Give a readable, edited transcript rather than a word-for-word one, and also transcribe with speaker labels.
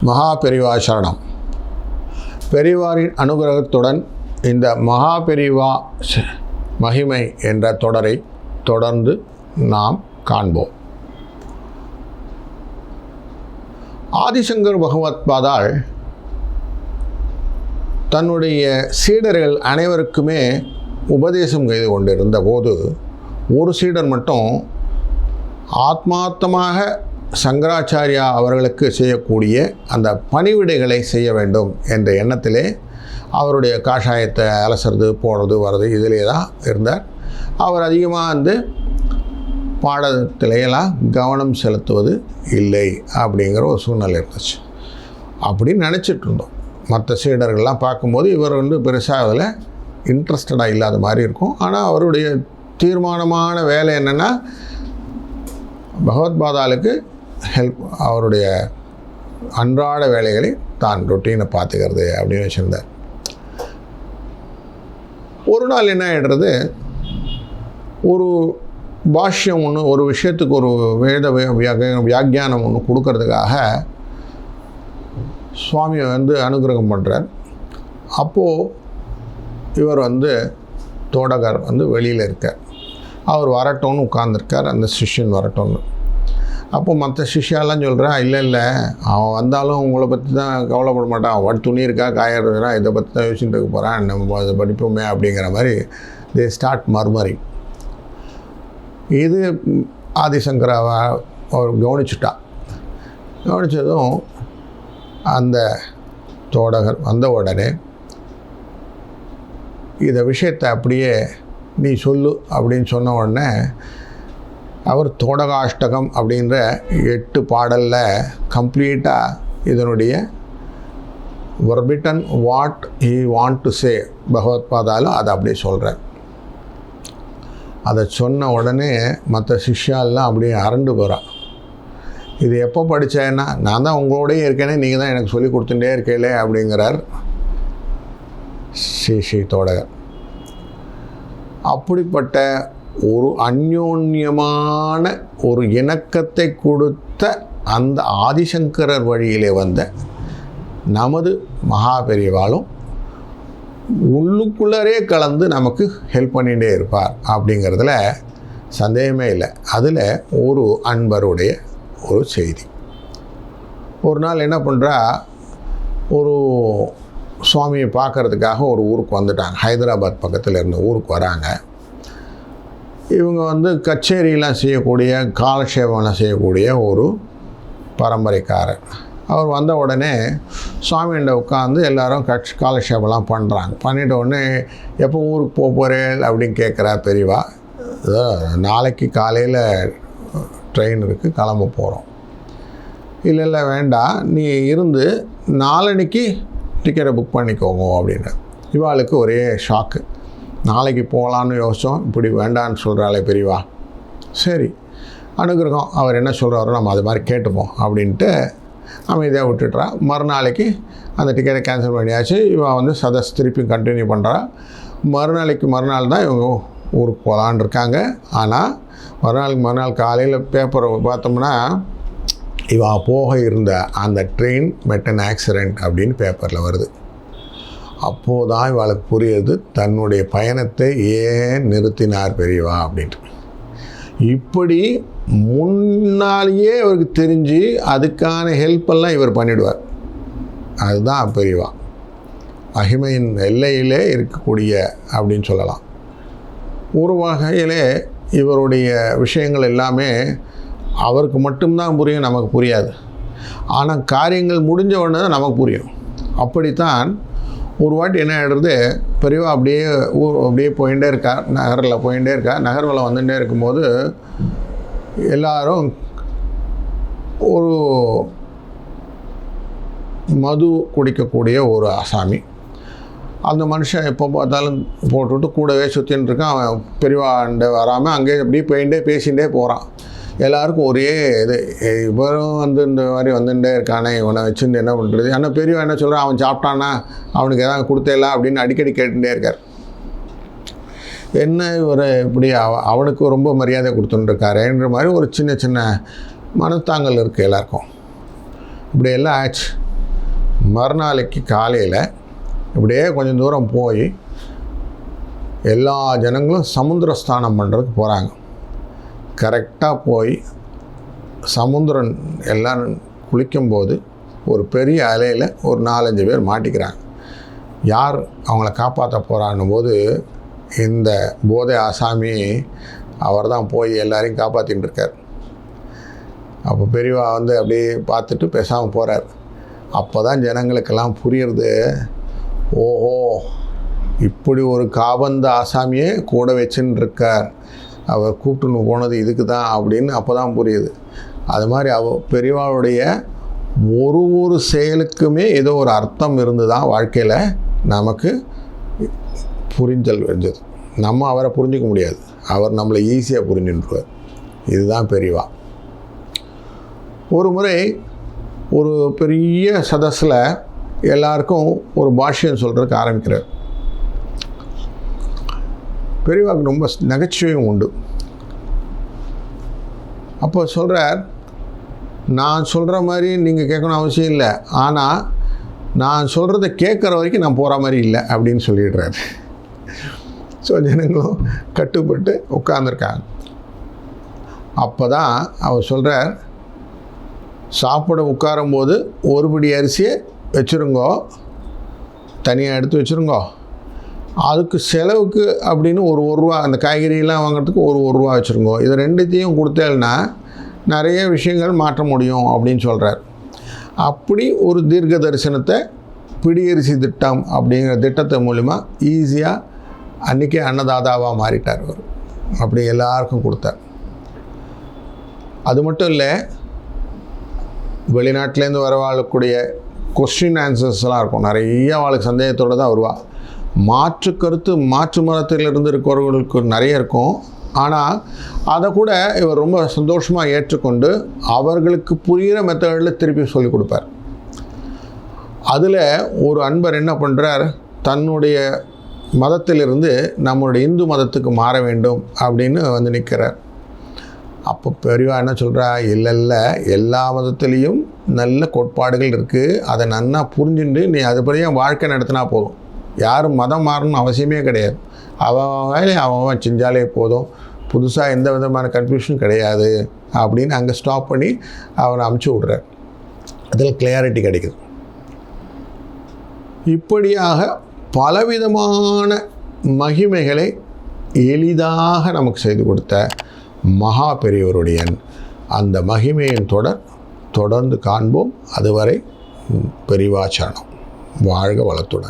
Speaker 1: மகா பெரிவா சரணம். பெரிவாரின் அனுகிரகத்துடன் இந்த மகா பெரிவா மகிமை என்ற தொடரை தொடர்ந்து நாம் காண்போம். ஆதிசங்கர் பகவத்பாதால் தன்னுடைய சீடர்கள் அனைவருக்குமே உபதேசம் செய்து கொண்டிருந்த போது ஒரு சீடர் மட்டும் ஆத்மார்த்தமாக சங்கராச்சாரியா அவர்களுக்கு செய்யக்கூடிய அந்த பணிவிடைகளை செய்ய வேண்டும் என்ற எண்ணத்திலே அவருடைய காஷாயத்தை அலசுறது போடுறது வர்றது இதிலே தான் இருந்தார். அவர் அதிகமாக பாடத்திலையெல்லாம் கவனம் செலுத்துவது இல்லை அப்படிங்கிற ஒரு சூழ்நிலை இருந்துச்சு. அப்படின்னு நினச்சிட்டு இருந்தோம். மற்ற சீடர்கள்லாம் பார்க்கும்போது இவர் பெருசாக அதில் இன்ட்ரெஸ்டடாக இல்லாத மாதிரி இருக்கும். ஆனால் அவருடைய தீர்மானமான வேலை என்னென்னா பகவத்பாதாளுக்கு ஹெல்ப், அவருடைய அன்றாட வேலைகளை தான் ரொட்டீனை பார்த்துக்கிறது அப்படின்னு வச்சுருந்தார். ஒரு நாள் என்ன ஆகிடுறது, ஒரு பாஷ்யம் ஒன்று, ஒரு விஷயத்துக்கு ஒரு வேத வியாக்கியானம் ஒன்று கொடுக்கறதுக்காக சுவாமியை அனுகிரகம் பண்ணுறார். அப்போது இவர் தோடகர் வெளியில் இருக்கார். அவர் வரட்டோன்னு உட்கார்ந்துருக்கார், அந்த சிஷ்யன் வரட்டோன்னு. அப்போது மற்ற சிஷ்யாலாம் சொல்கிறான், இல்லை அவன் வந்தாலும் உங்களை பற்றி தான் கவலைப்பட மாட்டான், அவன் துணி இருக்கா காயறதுனா இதை பற்றி தான் யோசிச்சுட்டு இருக்க போகிறான், நம்ம அதை படிப்போமே அப்படிங்கிற மாதிரி தே ஸ்டார்ட் மர்மரிங். இது ஆதிசங்கராவை அவர் கவனித்ததும் அந்த தோடகர் வந்த உடனே இதை விஷயத்தை அப்படியே நீ சொல்லு அப்படின்னு சொன்ன உடனே அவர் தோடகாஷ்டகம் அப்படின்ற 8 பாடலில் கம்ப்ளீட்டாக இதனுடைய verbatim what he want to say பகவத்பாதாலும் அதை அப்படியே சொல்கிறார். அதை சொன்ன உடனே மற்ற சிஷ்யாலாம் அப்படியே அரண்டு போகிறான். இது எப்போ படித்தேன்னா, நான் தான் உங்களோடய இருக்கேனே, நீங்கள் தான் எனக்கு சொல்லி கொடுத்துட்டே இருக்கீங்களே அப்படிங்கிறார் ஸ்ரீ தோடகர். அப்படிப்பட்ட ஒரு அந்யோன்யமான ஒரு இணக்கத்தை கொடுத்த அந்த ஆதிசங்கரர் வழியிலே வந்த நமது மகா பெரியவாளும் உள்ளுக்குள்ளரே கலந்து நமக்கு ஹெல்ப் பண்ணிகிட்டே இருப்பார் அப்படிங்கிறதுல சந்தேகமே இல்லை. அதில் ஒரு அன்பருடைய ஒரு செய்தி. ஒரு நாள் என்ன பண்ணுறா, ஒரு சுவாமியை பார்க்குறதுக்காக ஒரு ஊருக்கு வந்துட்டாங்க. ஹைதராபாத் பக்கத்தில் இருந்த ஊருக்கு வராங்க. இவங்க கச்சேரியெலாம் செய்யக்கூடிய, காலக்ஷேபம்லாம் செய்யக்கூடிய ஒரு பரம்பரைக்காரர். அவர் வந்த உடனே சுவாமிகிட்ட உட்காந்து எல்லோரும் காலக்ஷேபம்லாம் பண்ணுறாங்க. பண்ணிட்ட உடனே எப்போ ஊருக்கு போகிறேன் அப்படின்னு கேட்குறா பெரியவா. நாளைக்கு காலையில் ட்ரெயின் இருக்குது, கிளம்ப போகிறோம். இல்லை வேண்டாம், நீ இருந்து நாளன்னைக்கு டிக்கெட்டை புக் பண்ணிக்கோங்க அப்படின்னு. இவாளுக்கு ஒரே ஷாக்கு. நாளைக்கு போகலான்னு யோசித்தோம், இப்படி வேண்டான்னு சொல்கிறாளே பெரியவா. சரி, அனுகிரகம், அவர் என்ன சொல்கிறாரோ நம்ம அது மாதிரி கேட்டுப்போம் அப்படின்ட்டு அமைதியாக விட்டுட்டுறா. மறுநாளைக்கு அந்த டிக்கெட்டை கேன்சல் பண்ணியாச்சு. இவன் சதஸ் திருப்பி கண்டினியூ பண்ணுறா. மறுநாள் தான் இவங்க ஊருக்கு போகலான் இருக்காங்க. ஆனால் மறுநாள் காலையில் பேப்பரை பார்த்தோம்னா இவன் போக இருந்த அந்த ட்ரெயின் மெட் அன் ஆக்சிடெண்ட் அப்படின்னு பேப்பரில் வருது. அப்போது தான் இவளுக்கு புரியுது தன்னுடைய பயணத்தை ஏன் நிறுத்தினார் பெரியவா அப்படின்ட்டு. இப்படி முன்னாலேயே அவருக்கு தெரிஞ்சு அதுக்கான ஹெல்ப்பெல்லாம் இவர் பண்ணிவிடுவார். அதுதான் பெரியவா மகிமையின் எல்லையிலே இருக்கக்கூடிய அப்படின்னு சொல்லலாம். ஒரு வகையிலே இவருடைய விஷயங்கள் எல்லாமே அவருக்கு மட்டும்தான் புரியும், நமக்கு புரியாது. ஆனால் காரியங்கள் முடிஞ்ச உடனே தான் நமக்கு புரியும். அப்படித்தான் ஒரு வாட்டி என்ன ஆகிடுறது, பெரியவா அப்படியே போயிட்டே இருக்கா, நகரில் போயிட்டே இருக்கா. நகர்வில் வந்துட்டே இருக்கும்போது எல்லாரும் ஒரு மது குடிக்கக்கூடிய ஒரு ஆசாமி, அந்த மனுஷன் எப்போ பார்த்தாலும் போட்டுவிட்டு கூடவே சுற்றின்னு இருக்கான். அவன் பெரியவாண்ட வராமல் அங்கே அப்படியே போயிட்டே பேசிகிட்டே போகிறான். எல்லாருக்கும் ஒரே இது, இவரும் இந்த மாதிரி வந்துட்டே இருக்கானே, இவனை வச்சுட்டு என்ன பண்ணுறது. ஆனால் பெரியவன் என்ன சொல்கிறான், அவன் சாப்பிட்டானா, அவனுக்கு எதாவது கொடுத்தேல அப்படின்னு அடிக்கடி கேட்டுகிட்டே இருக்கார். என்ன இவர் இப்படி அவனுக்கு ரொம்ப மரியாதை கொடுத்துட்டுருக்காருன்ற மாதிரி ஒரு சின்ன மனத்தாங்கல் இருக்குது எல்லாருக்கும். இப்படி எல்லாம் ஆச்சு. மறுநாளைக்கு காலையில் இப்படியே கொஞ்சம் தூரம் போய் எல்லா ஜனங்களும் சமுத்திர ஸ்நானம் பண்ணுறதுக்கு போகிறாங்க. கரெக்டாக போய் சமுத்திரம் எல்லாம் குளிக்கும்போது ஒரு பெரிய அலையில் ஒரு 4-5 பேர் மாட்டிக்கிறாங்க. யார் அவங்கள காப்பாற்ற போகிறான்னும் போது இந்த போதை ஆசாமி அவர் தான் போய் எல்லாரையும் காப்பாற்றின்னு இருக்கார். அப்போ பெரியவா அப்படியே பார்த்துட்டு பேசாமல் போகிறார். அப்போ தான் ஜனங்களுக்கெல்லாம் புரியுறது, ஓஹோ இப்படி ஒரு காபந்த ஆசாமியே கூட வச்சுன்னு இருக்கார், அவர் கூப்பிட்டுன்னு போனது இதுக்கு தான் அப்படின்னு அப்போ தான் புரியுது. அது மாதிரி பெரியவாளுடைய ஒரு செயலுக்குமே ஏதோ ஒரு அர்த்தம் இருந்து தான் வாழ்க்கையில் நமக்கு புரிஞ்சல் வெஞ்சது. நம்ம அவரை புரிஞ்சிக்க முடியாது, அவர் நம்மளை ஈஸியாக புரிஞ்சுன்றார். இதுதான் பெரியவா. ஒரு முறை ஒரு பெரிய சதஸில் எல்லாருக்கும் ஒரு பாஷ்யம் சொல்கிறதுக்கு ஆரம்பிக்கிறார். பெரியவாவுக்கு ரொம்ப நகைச்சுவையும் உண்டு. அப்போ சொல்கிறார், நான் சொல்கிற மாதிரி நீங்கள் கேட்கணும் அவசியம் இல்லை, ஆனால் நான் சொல்கிறத கேட்குற வரைக்கும் நான் போகிற மாதிரி இல்லை அப்படின்னு சொல்லிடுறாரு. ஸோ ஜனங்களும் கட்டுப்பட்டு உட்காந்துருக்காங்க. அப்போ தான் அவர் சொல்கிறார், சாப்பிட உட்காரும்போது ஒரு பிடி அரிசியை வச்சுருங்கோ, தனியாக எடுத்து வச்சுருங்கோ, அதுக்கு செலவுக்கு அப்படின்னு ஒரு ரூபா, அந்த காய்கறியெல்லாம் வாங்குறதுக்கு ஒரு ரூபா வச்சுருங்கோ, இது ரெண்டுத்தையும் கொடுத்தேன்னா நிறைய விஷயங்கள் மாற்ற முடியும் அப்படின்னு சொல்கிறார். அப்படி ஒரு தீர்க்க தரிசனத்தை பிடியரிசி திட்டம் அப்படிங்கிற திட்டத்தை மூலிமா ஈஸியாக அன்றைக்கே அன்னதாதாவாக மாறிட்டார் அவர். அப்படி எல்லாருக்கும் கொடுத்தார். அது மட்டும் இல்லை, வெளிநாட்டிலேருந்து வரவாழக்கூடிய கொஸ்டின் ஆன்சர்ஸ்லாம் இருக்கும். நிறைய அவளுக்கு சந்தேகத்தோடு தான் வருவாள். மாற்று கருத்து மாற்று மதத்திலிருந்து இருக்கிறவர்களுக்கு நிறைய இருக்கும். ஆனால் அதை கூட இவர் ரொம்ப சந்தோஷமாக ஏற்றுக்கொண்டு அவர்களுக்கு புரிகிற மெத்தடில் திருப்பி சொல்லிக் கொடுப்பார். அதில் ஒரு அன்பர் என்ன பண்ணுறார், தன்னுடைய மதத்திலிருந்து நம்மளுடைய இந்து மதத்துக்கு மாற வேண்டும் அப்படின்னு நிற்கிறார். அப்போ பெரியவா என்ன சொல்கிறா, இல்லை எல்லா மதத்துலேயும் நல்ல கோட்பாடுகள் இருக்குது, அதை நன்னா புரிஞ்சுட்டு நீ அதுபடியே வாழ்க்கை நடத்தினா போதும், யாரும் மதம் மாறணும்னு அவசியமே கிடையாது, அவன் வேலையை அவன் செஞ்சாலே போதும், புதுசாக எந்த விதமான கன்ஃபியூஷனும் கிடையாது அப்படின்னு அங்கே ஸ்டாப் பண்ணி அவனை அமுச்சு விட்றார். அதில் கிளியாரிட்டி கிடைக்குது. இப்படியாக பலவிதமான மகிமைகளை எளிதாக நமக்கு செய்து கொடுத்த மகா பெரியவருடைய அந்த மகிமையின் தொடர்ந்து காண்போம். அதுவரை பெரியவாச்சரணம். வாழ்க வளத்துடன்.